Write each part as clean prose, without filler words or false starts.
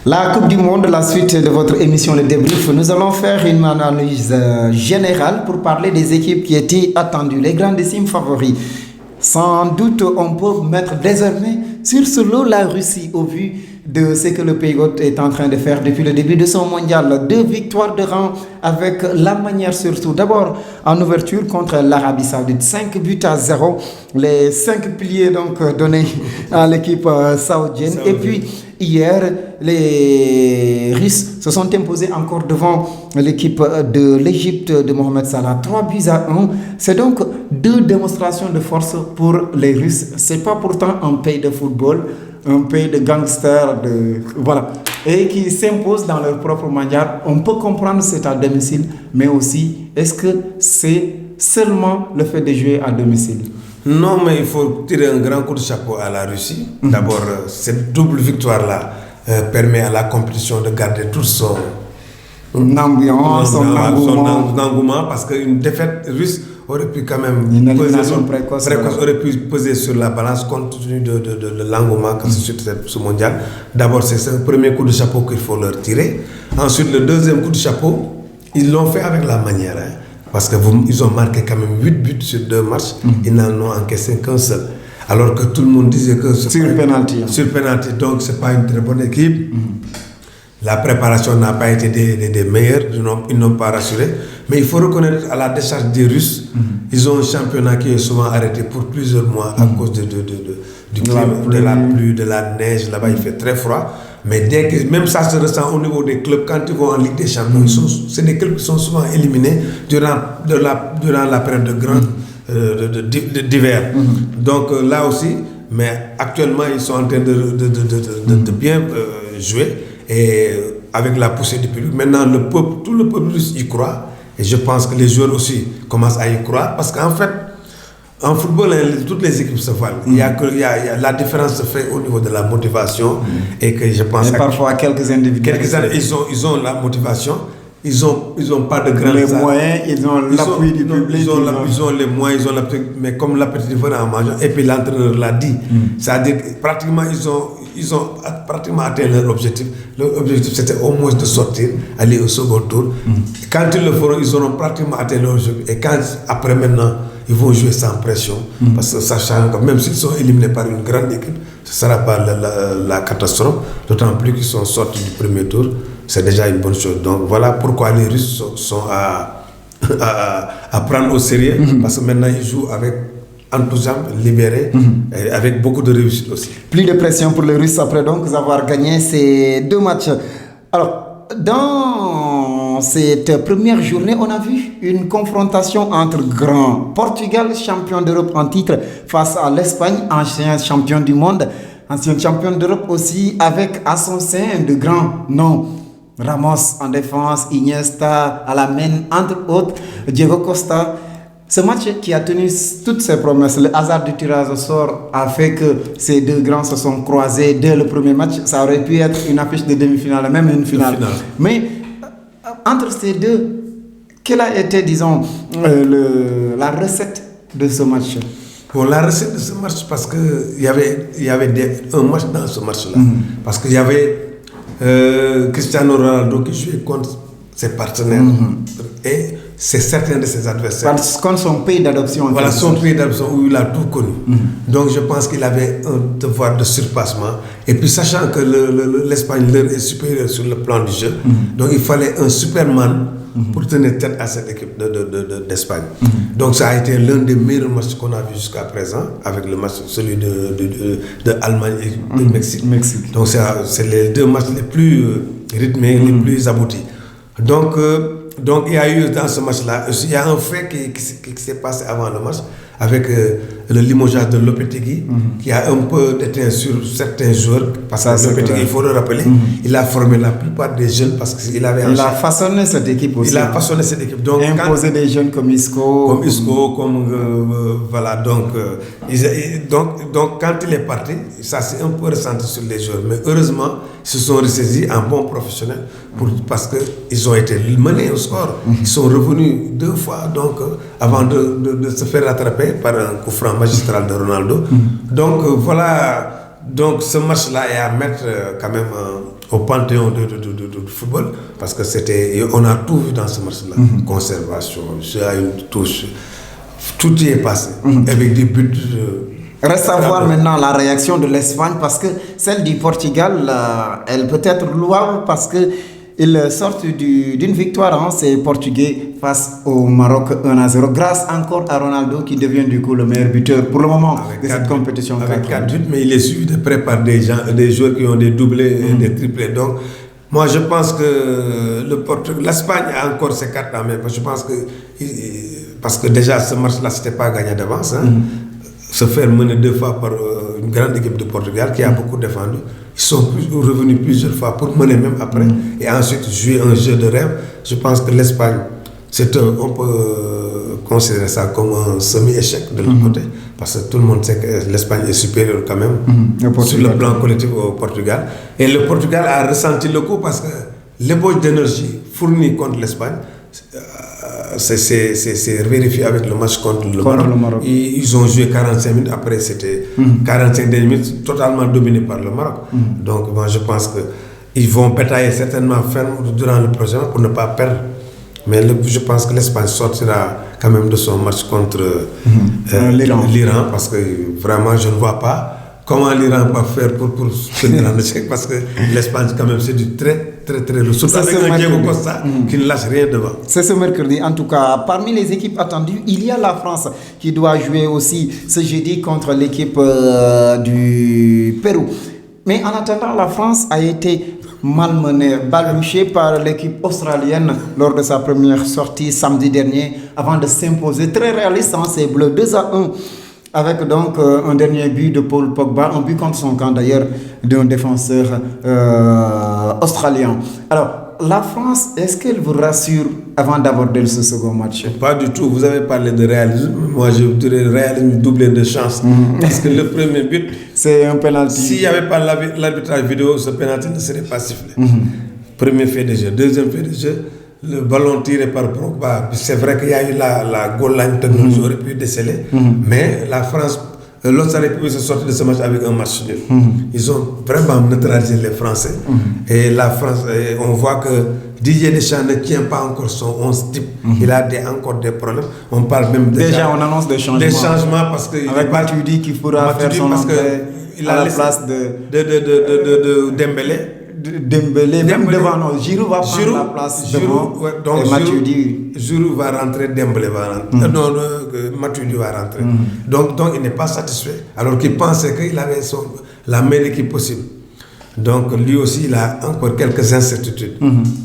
La Coupe du Monde, la suite de votre émission Le Débrief, nous allons faire une analyse générale pour parler des équipes qui étaient attendues, les grandissimes favoris. Sans doute, on peut mettre désormais sur ce lot la Russie au vu de ce que le pays hôte est en train de faire depuis le début de son mondial. 2 victoires de rang avec la manière surtout. D'abord en ouverture contre l'Arabie Saoudite, 5-0. Les 5 piliers donc donnés à l'équipe saoudienne. Et puis hier, les Russes se sont imposés encore devant l'équipe de l'Égypte de Mohamed Salah. 3-1. C'est donc 2 démonstrations de force pour les Russes. Ce n'est pas pourtant un pays de football, un pays de gangsters, voilà, et qui s'imposent dans leur propre manière. On peut comprendre c'est à domicile, mais aussi, est-ce que c'est seulement le fait de jouer à domicile? Non, mais il faut tirer un grand coup de chapeau à la Russie. D'abord, cette double victoire-là permet à la compétition de garder tout son ambiance, son engouement, parce qu'une défaite russe aurait pu quand même précoce aurait pu peser sur la balance compte tenu de l'engouement que c'est sur ce mondial. D'abord, c'est un premier coup de chapeau qu'il faut leur tirer. Ensuite, le deuxième coup de chapeau, ils l'ont fait avec la manière. Parce qu'ils ont marqué quand même 8 buts sur 2 matchs. Ils n'en ont encaissé qu'un seul. Alors que tout le monde disait que... Sur penalty. Sur penalty, donc ce n'est pas une très bonne équipe. La préparation n'a pas été des meilleures, ils n'ont pas rassuré. Mais il faut reconnaître à la décharge des Russes, ils ont un championnat qui est souvent arrêté pour plusieurs mois à cause du climat, de la pluie, de la neige. Là-bas, il fait très froid. Mais même ça se ressent au niveau des clubs. Quand ils vont en Ligue des Champions, c'est des clubs qui sont souvent éliminés durant la période de grande d'hiver. Donc là aussi, mais actuellement, ils sont en train de bien jouer. Et avec la poussée du public, maintenant tout le peuple russe y croit, et je pense que les joueurs aussi commencent à y croire, parce qu'en fait, en football, toutes les équipes se valent. La différence se fait au niveau de la motivation, et que je pense. Et parfois quelques individus. Ils ont la motivation. Ils ont pas de grands moyens, ils ont l'appui du public. Ils ont les moyens, mais comme l'appétit du en mangeant, et puis l'entraîneur l'a dit. C'est-à-dire que pratiquement ils ont pratiquement atteint leur objectif. Leur objectif, c'était au moins de sortir, aller au second tour. Quand ils le feront, ils auront pratiquement atteint leur objectif. Et après maintenant, ils vont jouer sans pression. Parce que sachant que même s'ils sont éliminés par une grande équipe, ce ne sera pas la catastrophe. D'autant plus qu'ils sont sortis du premier tour. C'est déjà une bonne chose. Donc voilà pourquoi les Russes sont à prendre au sérieux. Parce que maintenant, ils jouent avec enthousiasme, libéré, et avec beaucoup de réussite aussi. Plus de pression pour les Russes après donc avoir gagné ces 2 matchs. Alors, dans cette première journée, on a vu une confrontation entre grands. Portugal, champion d'Europe en titre, face à l'Espagne, ancien champion du monde, ancien champion d'Europe aussi, avec à son sein de grands noms. Ramos en défense, Iniesta à la main, entre autres, Diego Costa. Ce match qui a tenu toutes ses promesses, le hasard du tirage au sort a fait que ces 2 grands se sont croisés dès le premier match. Ça aurait pu être une affiche de demi-finale, même une finale. Mais entre ces deux, quelle a été, disons, la recette de ce match? Bon, la recette de ce match, parce qu'il y avait un match dans ce match-là. Parce qu'il y avait Cristiano Ronaldo qui jouait contre ses partenaires et c'est certains de ses adversaires. Contre son pays d'adoption. Voilà, son pays d'adoption où il a tout connu. Donc je pense qu'il avait un devoir de surpassement. Et puis sachant que l'Espagne leur est supérieure sur le plan du jeu, donc il fallait un Superman pour tenir tête à cette équipe d'Espagne. Donc ça a été l'un des meilleurs matchs qu'on a vu jusqu'à présent, avec le match, celui de Allemagne et de Mexique. Donc c'est les 2 matchs les plus rythmés, les plus aboutis. Donc il y a eu dans ce match-là, il y a un fait qui s'est passé avant le match, avec le limogeage de Lopetegui, qui a un peu déteint sur certains joueurs, parce que Lopetegui, il faut le rappeler, il a formé la plupart des jeunes, parce qu'il avait... Il a façonné cette équipe aussi. Il a façonné cette équipe. Donc, imposé des jeunes comme Isco. Voilà, donc quand il est parti, ça s'est un peu ressenti sur les joueurs, mais heureusement, ils se sont ressaisis en bons professionnels, parce qu'ils ont été menés au score. Ils sont revenus 2 fois, donc, avant de se faire rattraper par un coup franc magistral de Ronaldo. Donc voilà Donc ce match-là est à mettre quand même au panthéon du football, parce que on a tout vu dans ce match-là. Conservation, jeu à une touche, tout y est passé, avec des buts. Reste à voir maintenant la réaction de l'Espagne, parce que celle du Portugal, elle peut être louable, parce que ils sortent d'une victoire, ces Portugais, face au Maroc 1-0, grâce encore à Ronaldo qui devient du coup le meilleur buteur pour le moment de cette compétition. Avec 4 buts, mais il est suivi de près par des joueurs qui ont des doublés et des triplés. Donc, moi je pense que l'Espagne a encore ses cartes en main. Je pense que, parce que déjà ce match-là, c'était pas gagné d'avance. Se faire mener 2 fois par une grande équipe de Portugal qui a beaucoup défendu. Ils sont revenus plusieurs fois pour mener même après et ensuite jouer un jeu de rêve. Je pense que l'Espagne, on peut considérer ça comme un semi-échec de l'autre côté, parce que tout le monde sait que l'Espagne est supérieure quand même sur le plan collectif au Portugal. Et le Portugal a ressenti le coup, parce que l'ébauche d'énergie fournie contre l'Espagne, c'est vérifié avec le match contre le Maroc. Ils ont joué 45 minutes, après c'était 45 minutes totalement dominé par le Maroc. Donc moi je pense qu'ils vont pétailler certainement ferme durant le prochain pour ne pas perdre. Mais je pense que l'Espagne sortira quand même de son match contre l'Iran, parce que vraiment je ne vois pas comment l'Iran va faire pour tenir en échec, parce que l'Espagne quand même c'est du très lourd. Surtout avec un Diego Costa qui ne lâche rien devant. C'est ce mercredi. En tout cas, parmi les équipes attendues, il y a la France qui doit jouer aussi ce jeudi contre l'équipe du Pérou. Mais en attendant, la France a été malmenée, baluchée par l'équipe australienne lors de sa première sortie samedi dernier, avant de s'imposer très réaliste en ces Bleus 2-1. Avec donc un dernier but de Paul Pogba, un but contre son camp d'ailleurs d'un défenseur australien. Alors, la France, est-ce qu'elle vous rassure avant d'aborder ce second match? Pas du tout. Vous avez parlé de réalisme. Moi, je dirais réalisme doublé de chance. Parce que le premier but, c'est un penalty. S'il n'y avait pas l'arbitrage vidéo, ce penalty ne serait pas sifflé. Premier fait de jeu. Deuxième fait de jeu, le ballon tiré par Pogba. C'est vrai qu'il y a eu la goal line technologie, aurait pu déceler. Mais la France, l'Australie peut se sortir de ce match avec un match nul. Ils ont vraiment neutralisé les Français. Et la France, on voit que Didier Deschamps ne tient pas encore son 11 type. Il a encore des problèmes. On parle même déjà on annonce des changements. Des changements, parce que avec Matuidi qui pourra faire son entrée à la place de Dembélé. Même devant nous, Giroud va prendre la place devant. Donc Giroud va rentrer, Dembélé va rentrer. Non, Matuidi va rentrer. Donc il n'est pas satisfait, alors qu'il pensait qu'il avait la meilleure équipe possible. Donc lui aussi, il a encore quelques incertitudes.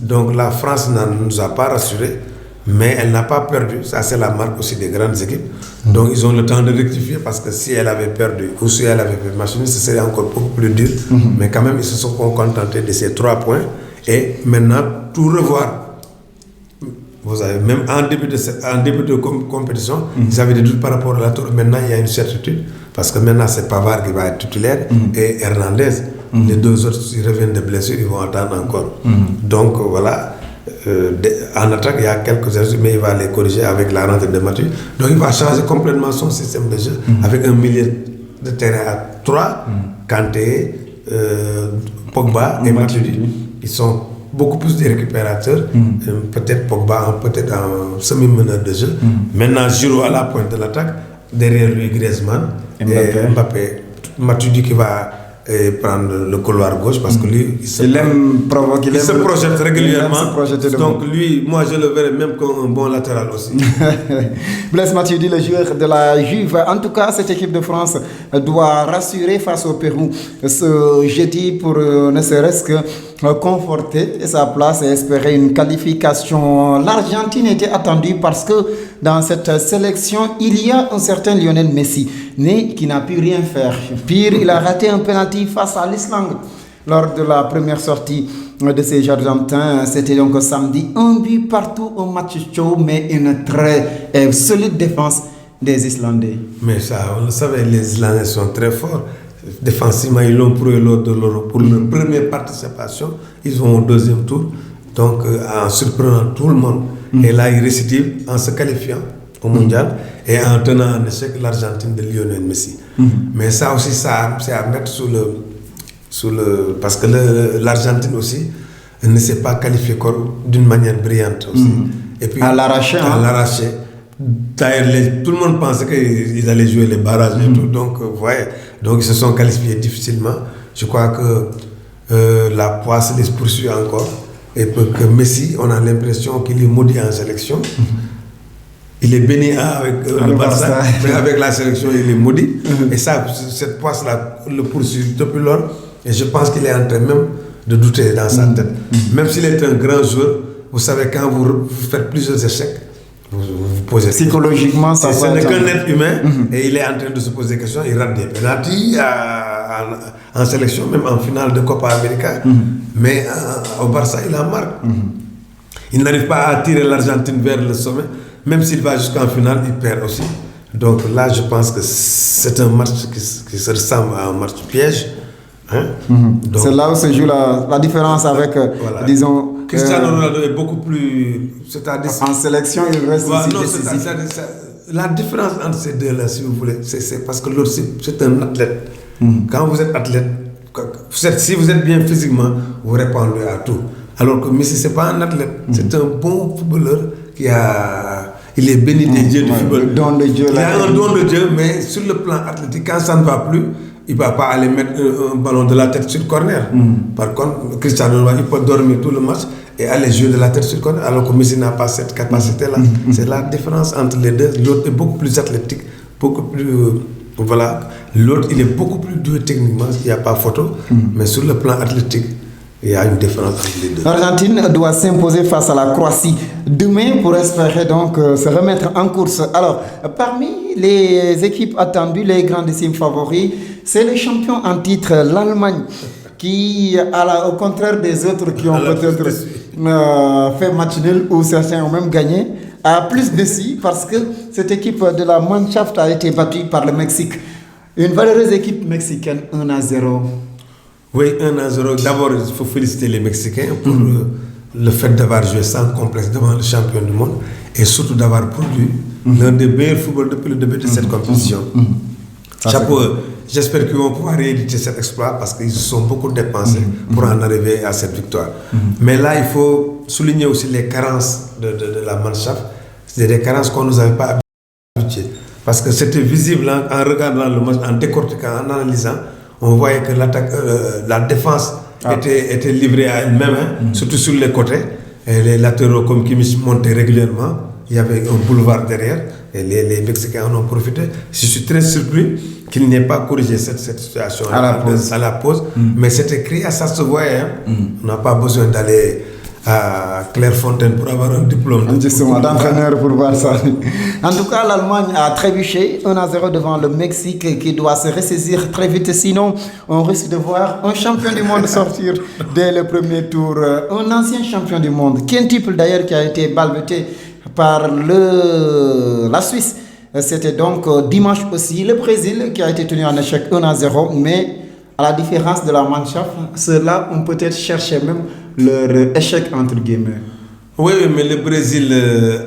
Donc la France ne nous a pas rassurés, mais elle n'a pas perdu. Ça, c'est la marque aussi des grandes équipes. Donc ils ont le temps de rectifier, parce que si elle avait perdu ou si elle avait fait match nul, ce serait encore beaucoup plus dur. Mais quand même, ils se sont contentés de ces 3 points et maintenant tout revoir. Vous avez même en début de compétition, ils avaient des doutes par rapport à la tour. Maintenant, il y a une certitude, parce que maintenant c'est Pavard qui va être titulaire et Hernandez. Les 2 autres, s'ils reviennent de blessures, ils vont attendre encore. Donc voilà. En attaque, il y a quelques erreurs, mais il va les corriger avec la rentrée de Matuidi. Donc il va changer complètement son système de jeu avec un milieu de terrain à 3, Kanté, Pogba et Matuidi. Ils sont beaucoup plus des récupérateurs. Peut-être Pogba, peut-être un semi-meneur de jeu. Maintenant, Giroud à la pointe de l'attaque. Derrière lui, Griezmann et Mbappé. Matuidi qui va prendre le couloir gauche, parce que lui il se projette régulièrement. Donc lui, moi je le verrais même comme un bon latéral aussi. Blaise Matuidi, le joueur de la Juve. En tout cas, cette équipe de France doit rassurer face au Pérou ce jeudi pour ne serait-ce que conforter sa place et espérer une qualification. L'Argentine était attendue parce que dans cette sélection, il y a un certain Lionel Messi, né qui n'a pu rien faire. Pire, il a raté un penalty face à l'Islande lors de la première sortie de ces Argentins. C'était donc samedi. Un but partout au match chaud, mais une très solide défense des Islandais. Mais ça, on le savait, les Islandais sont très forts. Défensivement, ils l'ont prouvé lors de l'Euro. Pour leur première participation, ils vont au 2e tour. Donc, en surprenant tout le monde. Et là, ils récidivent en se qualifiant au mondial et en tenant en échec l'Argentine de Lionel Messi. Mais ça aussi, c'est à mettre parce que l'Argentine aussi ne s'est pas qualifiée d'une manière brillante aussi. Et puis, à l'arraché. D'ailleurs, tout le monde pensait qu'ils allaient jouer les barrages et tout. Donc, donc ils se sont qualifiés difficilement. Je crois que la poisse les poursuit encore. Et que Messi, on a l'impression qu'il est maudit en sélection. Il est béni avec le Barça, mais avec la sélection, il est maudit. Et ça, cette poisse-là le poursuit depuis lors. Et je pense qu'il est en train même de douter dans sa tête. Même s'il est un grand joueur, vous savez, quand vous faites plusieurs échecs, vous posez psychologiquement, ça ce n'est qu'un être humain et il est en train de se poser des questions. Il rate des pénaltys en sélection, même en finale de Copa América. Mais au Barça, il en marque. Il n'arrive pas à tirer l'Argentine vers le sommet. Même s'il va jusqu'en finale, il perd aussi. Donc là, je pense que c'est un match qui se ressemble à un match piège. Donc, c'est là où se joue la différence avec, disons... Cristiano Ronaldo est beaucoup plus... C'est-à-dire, en sélection, il reste décisif. La différence entre ces deux-là, si vous voulez, c'est parce que l'autre, c'est un athlète. Quand vous êtes athlète, si vous êtes bien physiquement, vous répondez à tout. Alors que Messi, ce n'est pas un athlète. C'est un bon footballeur il est béni des dieux du football. Il a un don de Dieu, mais sur le plan athlétique, quand ça ne va plus, il ne va pas aller mettre un ballon de la tête sur le corner. Par contre, Cristiano Ronaldo, il peut dormir tout le match et aller jouer de la tête sur le corner, alors que Messi n'a pas cette capacité-là. C'est la différence entre les deux. L'autre est beaucoup plus athlétique, beaucoup plus... L'autre, il est beaucoup plus doué techniquement, il n'y a pas photo, mais sur le plan athlétique, il y a une différence entre les deux. L'Argentine doit s'imposer face à la Croatie demain pour espérer donc se remettre en course. Alors, parmi les équipes attendues, les grandissimes favoris, c'est le champion en titre, l'Allemagne, qui, au contraire des autres qui ont peut-être fait match nul ou certains ont même gagné, a plus de si parce que cette équipe de la Mannschaft a été battue par le Mexique. Une valeureuse équipe mexicaine, 1-0. Oui, 1-0. D'abord, il faut féliciter les Mexicains pour le fait d'avoir joué sans complexe devant le champion du monde et surtout d'avoir produit l'un des meilleurs footballs depuis le début de cette compétition. Chapeau, j'espère qu'ils vont pouvoir rééditer cet exploit parce qu'ils se sont beaucoup dépensés pour en arriver à cette victoire. Mais là, il faut souligner aussi les carences de la Mannschaft. C'est des carences qu'on ne nous avait pas habituées. Parce que c'était visible en regardant le match, en décortiquant, en analysant. On voyait que la défense était livrée à elle-même, surtout sur les côtés. Et les latéraux comme Kimmich montaient régulièrement. Il y avait un boulevard derrière et les Mexicains en ont profité. Je suis très surpris qu'il n'ait pas corrigé cette situation à la pause. Mais c'était crié, ça se voyait. On n'a pas besoin d'aller à Clairefontaine pour avoir un diplôme d'entraîneur pour voir ça. En tout cas, l'Allemagne a trébuché 1-0 devant le Mexique qui doit se ressaisir très vite. Sinon, on risque de voir un champion du monde sortir dès le premier tour. Un ancien champion du monde, quintuple d'ailleurs, qui a été balbuté par la Suisse. C'était donc dimanche aussi le Brésil qui a été tenu en échec 1-0. Mais à la différence de la Mannschaft, ceux-là ont peut-être cherché même leur échec entre guillemets. Oui, mais le Brésil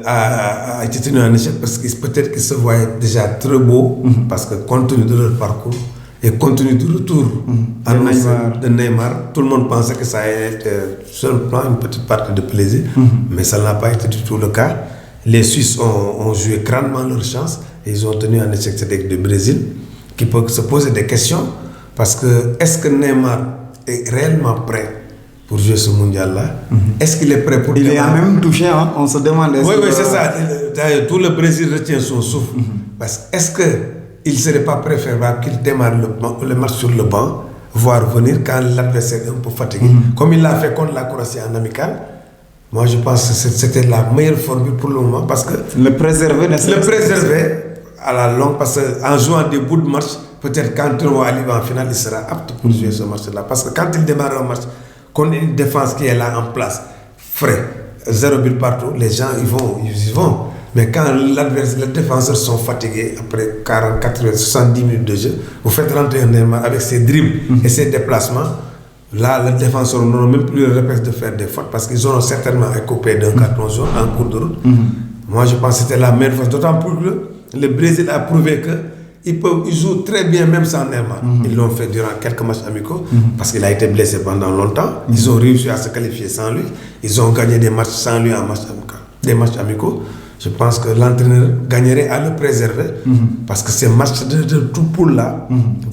a été tenu en échec parce que peut-être qu'ils se voyaient déjà très beaux parce que compte tenu de leur parcours et compte tenu du retour de Neymar, tout le monde pensait que ça allait être sur le plan une petite partie de plaisir, mais ça n'a pas été du tout le cas. Les Suisses ont joué grandement leur chance et ils ont tenu en échec cette équipe du Brésil qui peut se poser des questions parce que est-ce que Neymar est réellement prêt pour jouer ce mondial-là? Est-ce qu'il est prêt pour... Il est même touché, hein? On se demande... Oui, c'est ça. Tout le Brésil retient son souffle. Parce que est-ce qu'il ne serait pas préférable qu'il démarre le match sur le banc, voire venir quand l'adversaire est un peu fatigué, comme il l'a fait contre la Croatie en amical? Moi, je pense que c'était la meilleure formule pour le moment parce que... Le préserver à la longue, parce qu'en jouant des bouts de match, peut-être quand on va arriver en finale, il sera apte pour jouer ce match-là. Parce que quand il démarre un match, qu'on ait une défense qui est là en place, frais, 0 but partout, les gens ils vont. Mais quand les défenseurs sont fatigués, après 40, 80, 70 minutes de jeu, vous faites rentrer un Neymar avec ses dribbles et ses déplacements. Là, les défenseurs n'auront même plus le réflexe de faire des fautes parce qu'ils auront certainement écopé d'un carton jaune en cours de route. Moi, je pense que c'était la meilleure chose. D'autant plus que le Brésil a prouvé Ils jouent très bien même sans Neymar. Ils l'ont fait durant quelques matchs amicaux parce qu'il a été blessé pendant longtemps. Ils ont réussi à se qualifier sans lui. Ils ont gagné des matchs sans lui en match amical, des matchs amicaux. Je pense que l'entraîneur gagnerait à le préserver parce que ces matchs de tout poule là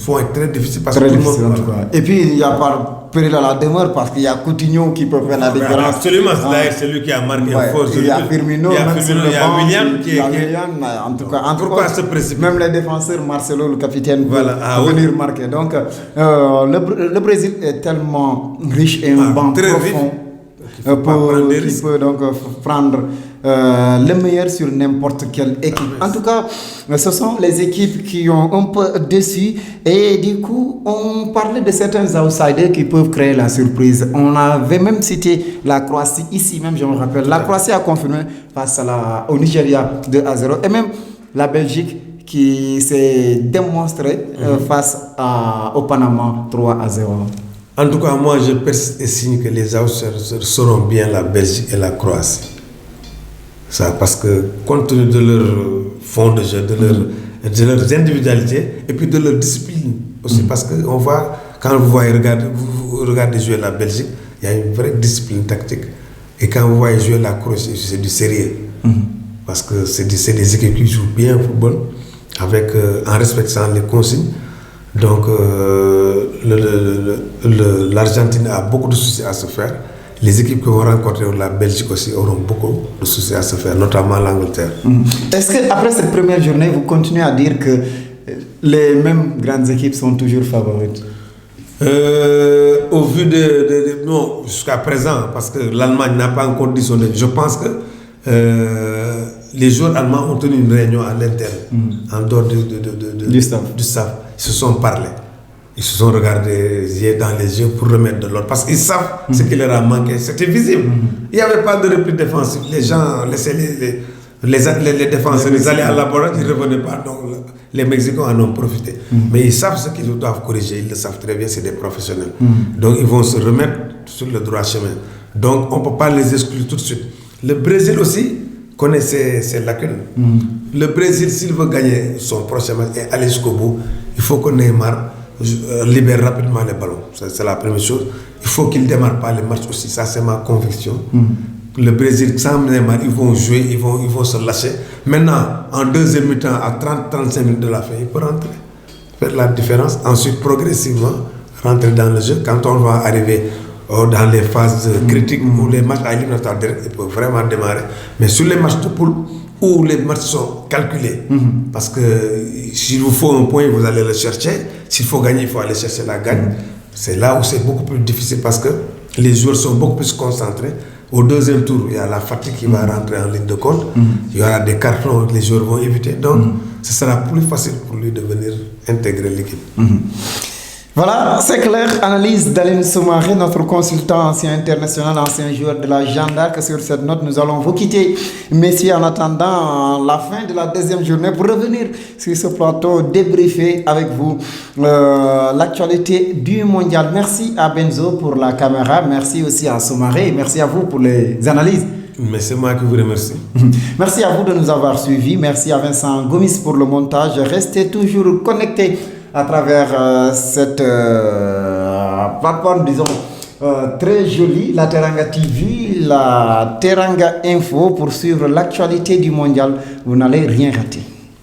vont être très difficiles parce très que tout difficile, le monde. Et puis il y a par péril à la demeure parce qu'il y a Coutinho qui peut faire la différence. Absolument, c'est lui qui a marqué un faux. Il y a Firmino, il y a William qui est. En tout cas, Pourquoi se précipiter? Même les défenseurs, Marcelo, le capitaine, Voilà, peut venir marquer. Donc, le Brésil est tellement riche et un banc profond qui peut donc prendre le meilleur sur n'importe quelle équipe. En tout cas, ce sont les équipes qui ont un peu déçu et du coup, on parlait de certains outsiders qui peuvent créer la surprise. On avait même cité la Croatie, ici même, je me rappelle. La Croatie a confirmé face au Nigeria 2-0 et même la Belgique qui s'est démontrée face au Panama 3-0. En tout cas, moi, je persiste et signe que les outsiders seront bien la Belgique et la Croatie. Ça, parce que compte tenu de leur fond de jeu, de leurs individualités et puis de leur discipline aussi, parce que quand vous regardez jouer la Belgique, il y a une vraie discipline tactique. Et quand vous voyez jouer la Croatie, c'est du sérieux. Parce que c'est des équipes qui jouent bien au football, en respectant les consignes. Donc, l'Argentine a beaucoup de soucis à se faire. Les équipes qui vont rencontrer la Belgique aussi auront beaucoup de soucis à se faire, notamment l'Angleterre. Est-ce qu'après cette première journée, vous continuez à dire que les mêmes grandes équipes sont toujours favorites? Au vu non, jusqu'à présent, parce que l'Allemagne n'a pas encore dit son avis, je pense que les joueurs allemands ont tenu une réunion à l'interne, en dehors du staff. Ils se sont parlé. Ils se sont regardés dans les yeux pour remettre de l'ordre. Parce qu'ils savent ce qui leur a manqué. C'était visible. Il n'y avait pas de repli défensif. Les gens laissaient les défenseurs aller à la barre, ils ne revenaient pas. Donc les Mexicains en ont profité. Mais ils savent ce qu'ils doivent corriger. Ils le savent très bien, c'est des professionnels. Donc ils vont se remettre sur le droit chemin. Donc on ne peut pas les exclure tout de suite. Le Brésil aussi connaît ses lacunes. Le Brésil, s'il veut gagner son prochain match et aller jusqu'au bout, il faut que Neymar libère rapidement les ballons. C'est la première chose. Il faut qu'il ne démarre pas les matchs aussi. Ça, c'est ma conviction. Le Brésil, sans Neymar, ils vont jouer, ils vont se lâcher. Maintenant, en deuxième mi-temps, à 30-35 minutes de la fin, il peut rentrer, faire la différence. Ensuite, progressivement, rentrer dans le jeu. Quand on va arriver dans les phases critiques où les matchs à éliminatoire direct, il peut vraiment démarrer. Mais sur les matchs de poule, où les matchs sont calculés, parce que s'il vous faut un point, vous allez le chercher. S'il faut gagner, il faut aller chercher la gagne. C'est là où c'est beaucoup plus difficile parce que les joueurs sont beaucoup plus concentrés. Au deuxième tour, il y a la fatigue qui va rentrer en ligne de compte. Il y aura des cartons que les joueurs vont éviter. Donc, ce sera plus facile pour lui de venir intégrer l'équipe. Voilà, c'est clair. Analyse d'Alain Soumaré, notre consultant ancien international, ancien joueur de la Jeanne d'Arc. Sur cette note, nous allons vous quitter, messieurs, en attendant la fin de la deuxième journée pour revenir sur ce plateau, débriefer avec vous l'actualité du mondial. Merci à Benzo pour la caméra, merci aussi à Soumaré, merci à vous pour les analyses. Mais c'est moi qui vous remercie. Merci à vous de nous avoir suivis. Merci à Vincent Gomis pour le montage. Restez toujours connectés à travers cette plateforme, disons, très jolie, la Teranga TV, la Teranga Info, pour suivre l'actualité du mondial. Vous n'allez rien rater.